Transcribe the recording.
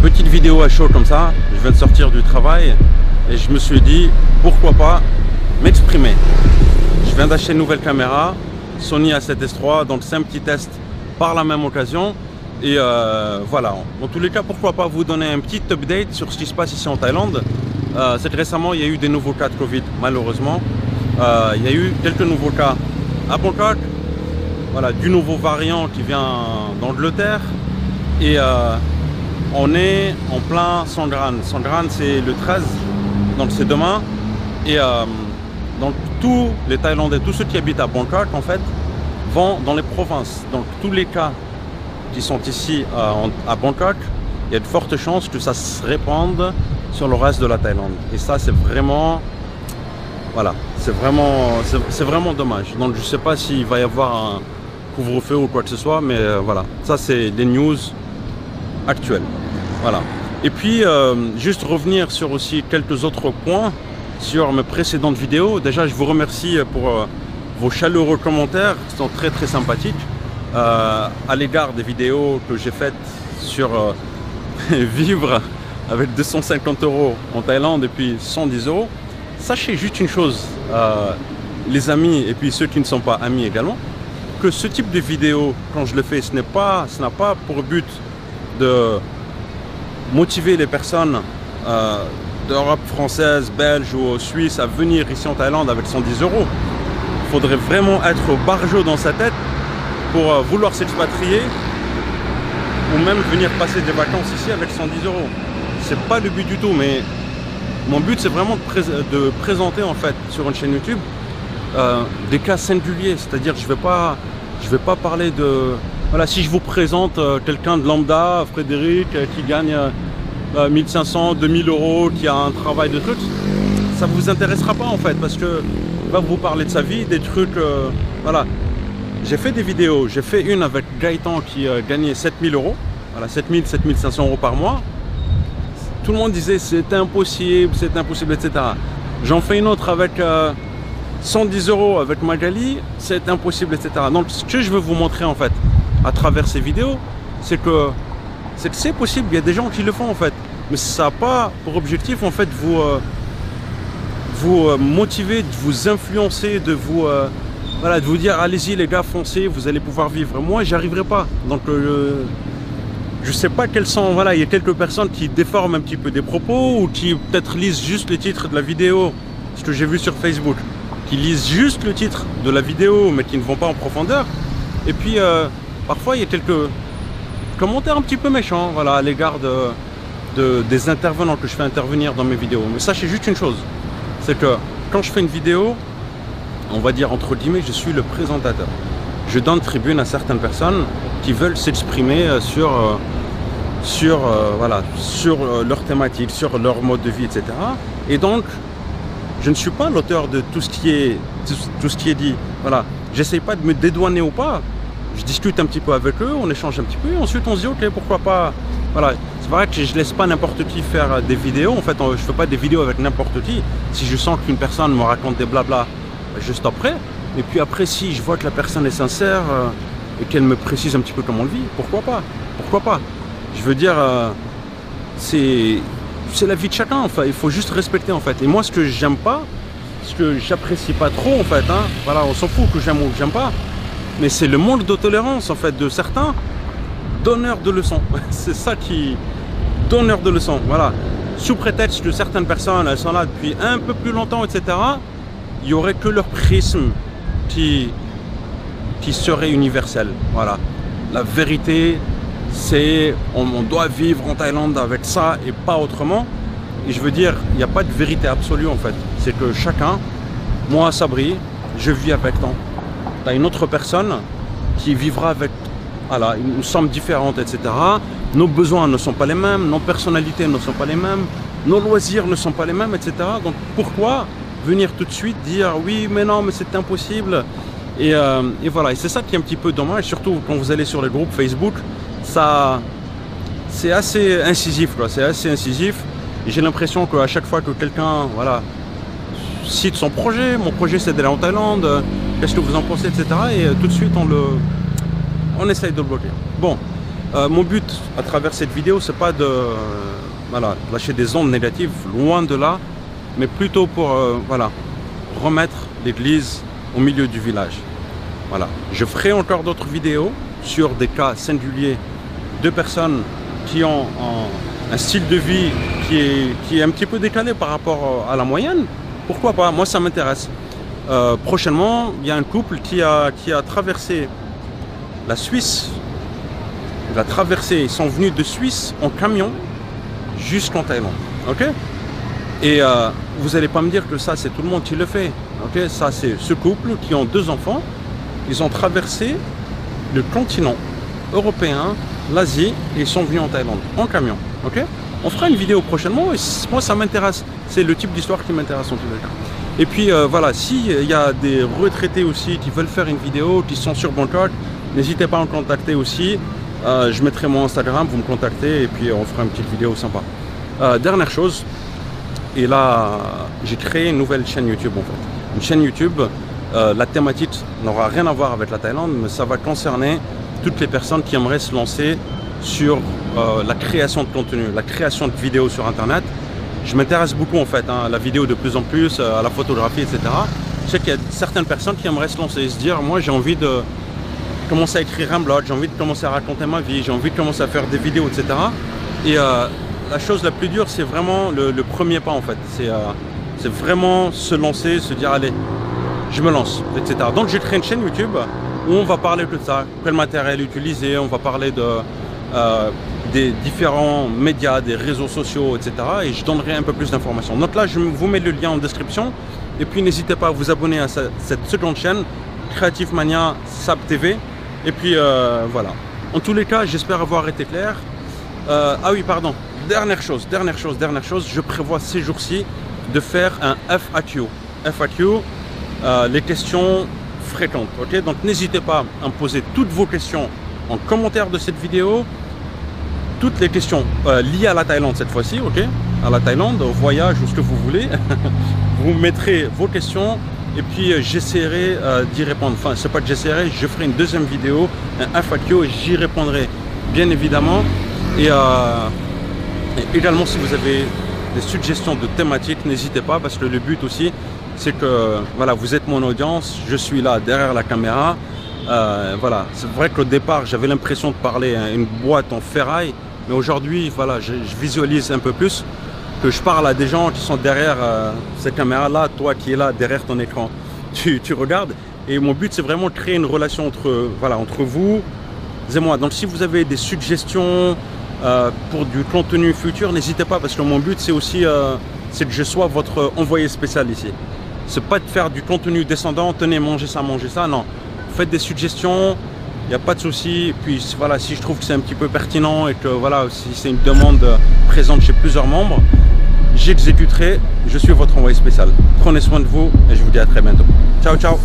petite vidéo à chaud comme ça. Je viens de sortir du travail et je me suis dit pourquoi pas m'exprimer. Je viens d'acheter une nouvelle caméra Sony A7S III, donc c'est un petit test par la même occasion. Et voilà, en tous les cas, pourquoi pas vous donner un petit update sur ce qui se passe ici en Thaïlande. C'est que récemment, il y a eu des nouveaux cas de Covid, malheureusement. Il y a eu quelques nouveaux cas à Bangkok, voilà, du nouveau variant qui vient d'Angleterre. Et on est en plein Songkran. Songkran, c'est le 13, donc c'est demain. Et donc tous les Thaïlandais, tous ceux qui habitent à Bangkok, en fait, vont dans les provinces. Donc tous les cas qui sont ici à Bangkok, il y a de fortes chances que ça se répande sur le reste de la Thaïlande. Et ça, c'est vraiment, voilà, c'est vraiment dommage. Donc je sais pas s'il va y avoir un couvre-feu ou quoi que ce soit, mais voilà, ça c'est des news actuelles. Voilà. Et puis juste revenir sur aussi quelques autres points sur mes précédentes vidéos. Déjà, je vous remercie pour vos chaleureux commentaires qui sont très très sympathiques à l'égard des vidéos que j'ai faites sur vivre avec 250 € en Thaïlande et puis 110 €. Sachez juste une chose, les amis et puis ceux qui ne sont pas amis également, que ce type de vidéo, quand je le fais, ça n'a pas pour but de motiver les personnes d'Europe française, belge ou suisse à venir ici en Thaïlande avec 110 €. Il faudrait vraiment être barjot dans sa tête pour vouloir s'expatrier ou même venir passer des vacances ici avec 110 €. C'est pas le but du tout, mais mon but c'est vraiment de présenter en fait sur une chaîne YouTube des cas singuliers, c'est-à-dire je vais pas parler de, voilà, si je vous présente quelqu'un de lambda, Frédéric, qui gagne 1500, 2000 €, qui a un travail de trucs, ça vous intéressera pas en fait, parce que il va vous parler de sa vie, des trucs, voilà. J'ai fait des vidéos, j'ai fait une avec Gaëtan qui gagnait 7000 €, voilà, 7000, 7500 € par mois. Tout le monde disait c'est impossible, etc. J'en fais une autre avec 110 € avec Magali, c'est impossible, etc. Donc ce que je veux vous montrer en fait à travers ces vidéos, c'est que c'est possible, il y a des gens qui le font en fait, mais ça n'a pas pour objectif en fait vous motiver, de vous influencer, de vous voilà, de vous dire allez-y les gars, foncez, vous allez pouvoir vivre. Moi j'y arriverai pas, donc je sais pas quels sont, voilà, il y a quelques personnes qui déforment un petit peu des propos ou qui peut-être lisent juste les titres de la vidéo, ce que j'ai vu sur Facebook, qui lisent juste le titre de la vidéo mais qui ne vont pas en profondeur. Et puis parfois il y a quelques commentaires un petit peu méchants, voilà, à l'égard des intervenants que je fais intervenir dans mes vidéos. Mais sachez juste une chose, c'est que quand je fais une vidéo, on va dire entre guillemets, je suis le présentateur. Je donne tribune à certaines personnes qui veulent s'exprimer voilà, sur leur thématique, sur leur mode de vie, etc. Et donc, je ne suis pas l'auteur de tout ce qui est dit. Voilà, j'essaye pas de me dédouaner ou pas. Je discute un petit peu avec eux, on échange un petit peu, et ensuite on se dit ok, pourquoi pas. Voilà, c'est vrai que je laisse pas n'importe qui faire des vidéos. En fait, je fais pas des vidéos avec n'importe qui. Si je sens qu'une personne me raconte des blabla, je stopperai. Et puis après, si je vois que la personne est sincère et qu'elle me précise un petit peu comment elle vit, pourquoi pas? Pourquoi pas? Je veux dire, c'est la vie de chacun. Enfin, il faut juste respecter en fait. Et moi, ce que j'aime pas, ce que j'apprécie pas trop en fait, hein, voilà, on s'en fout que j'aime ou que j'aime pas, mais c'est le manque de tolérance en fait de certains donneurs de leçons. C'est ça qui donneurs de leçons. Voilà, sous prétexte que certaines personnes elles sont là depuis un peu plus longtemps, etc. Il n'y aurait que leur prisme qui serait universel. Voilà, la vérité c'est on doit vivre en Thaïlande avec ça et pas autrement. Et je veux dire, il n'y a pas de vérité absolue en fait. C'est que chacun, moi Sabri, je vis avec tant. Tu as une autre personne qui vivra avec, voilà, nous sommes différentes, etc. Nos besoins ne sont pas les mêmes, nos personnalités ne sont pas les mêmes, nos loisirs ne sont pas les mêmes, etc. Donc pourquoi venir tout de suite dire oui mais non mais c'est impossible, et voilà, et c'est ça qui est un petit peu dommage, surtout quand vous allez sur les groupes Facebook, ça c'est assez incisif quoi, c'est assez incisif, et j'ai l'impression qu'à chaque fois que quelqu'un, voilà, cite son projet, mon projet c'est d'aller en Thaïlande, qu'est-ce que vous en pensez, etc. et tout de suite on essaye de le bloquer. Bon, Mon but à travers cette vidéo, c'est pas de voilà, lâcher des ondes négatives, loin de là, mais plutôt pour voilà, remettre l'église au milieu du village. Voilà. Je ferai encore d'autres vidéos sur des cas singuliers de personnes qui ont un style de vie qui est un petit peu décalé par rapport à la moyenne. Pourquoi pas? Moi, ça m'intéresse. Prochainement, il y a un couple qui a traversé la Suisse. Il a traversé, ils sont venus de Suisse en camion jusqu'en Thaïlande. Ok? Et vous n'allez pas me dire que ça, c'est tout le monde qui le fait. Ok? Ça, c'est ce couple qui ont 2 enfants. Ils ont traversé le continent européen, l'Asie, et ils sont venus en Thaïlande en camion. Ok? On fera une vidéo prochainement et moi, ça m'intéresse. C'est le type d'histoire qui m'intéresse en tous les cas. Et puis voilà, s'il y a des retraités aussi qui veulent faire une vidéo, qui sont sur Bangkok, n'hésitez pas à me contacter aussi. Je mettrai mon Instagram, vous me contactez et puis on fera une petite vidéo sympa. Dernière chose, et là j'ai créé une nouvelle chaîne YouTube en fait. Une chaîne YouTube, la thématique n'aura rien à voir avec la Thaïlande, mais ça va concerner toutes les personnes qui aimeraient se lancer sur la création de contenu, la création de vidéos sur internet. Je m'intéresse beaucoup en fait à la vidéo de plus en plus, à la photographie, etc. Je sais qu'il y a certaines personnes qui aimeraient se lancer et se dire, moi j'ai envie de commencer à écrire un blog, j'ai envie de commencer à raconter ma vie, j'ai envie de commencer à faire des vidéos, etc. Et la chose la plus dure, c'est vraiment le premier pas en fait. C'est vraiment se lancer, se dire allez, je me lance, etc. Donc j'ai créé une chaîne YouTube où on va parler de ça, quel matériel utiliser, on va parler des différents médias, des réseaux sociaux, etc. Et je donnerai un peu plus d'informations. Donc là, je vous mets le lien en description. Et puis n'hésitez pas à vous abonner à cette seconde chaîne, Creative Mania SAB TV. Et puis voilà. En tous les cas, j'espère avoir été clair. Ah oui, pardon. Dernière chose. Je prévois ces jours-ci de faire un FAQ. FAQ, les questions fréquentes. Ok, donc n'hésitez pas à me poser toutes vos questions en commentaire de cette vidéo. Toutes les questions liées à la Thaïlande cette fois-ci, ok, à la Thaïlande, au voyage ou ce que vous voulez. Vous mettrez vos questions. Et puis j'essaierai d'y répondre. Enfin, c'est pas que j'essaierai, je ferai une deuxième vidéo, un FAQ, et j'y répondrai bien évidemment. Et également, si vous avez des suggestions de thématiques, n'hésitez pas, parce que le but aussi, c'est que voilà, vous êtes mon audience, je suis là derrière la caméra. Voilà, c'est vrai qu'au départ, j'avais l'impression de parler à une boîte en ferraille, mais aujourd'hui, voilà, je visualise un peu plus que je parle à des gens qui sont derrière cette caméra-là, toi qui es là derrière ton écran, tu regardes. Et mon but, c'est vraiment de créer une relation entre vous et moi. Donc si vous avez des suggestions pour du contenu futur, n'hésitez pas, parce que mon but, c'est aussi c'est que je sois votre envoyé spécial ici. C'est pas de faire du contenu descendant, tenez, mangez ça, non. Faites des suggestions, il n'y a pas de souci. Puis voilà, si je trouve que c'est un petit peu pertinent et que voilà, si c'est une demande présente chez plusieurs membres, j'exécuterai. Je suis votre envoyé spécial. Prenez soin de vous et je vous dis à très bientôt. Ciao, ciao.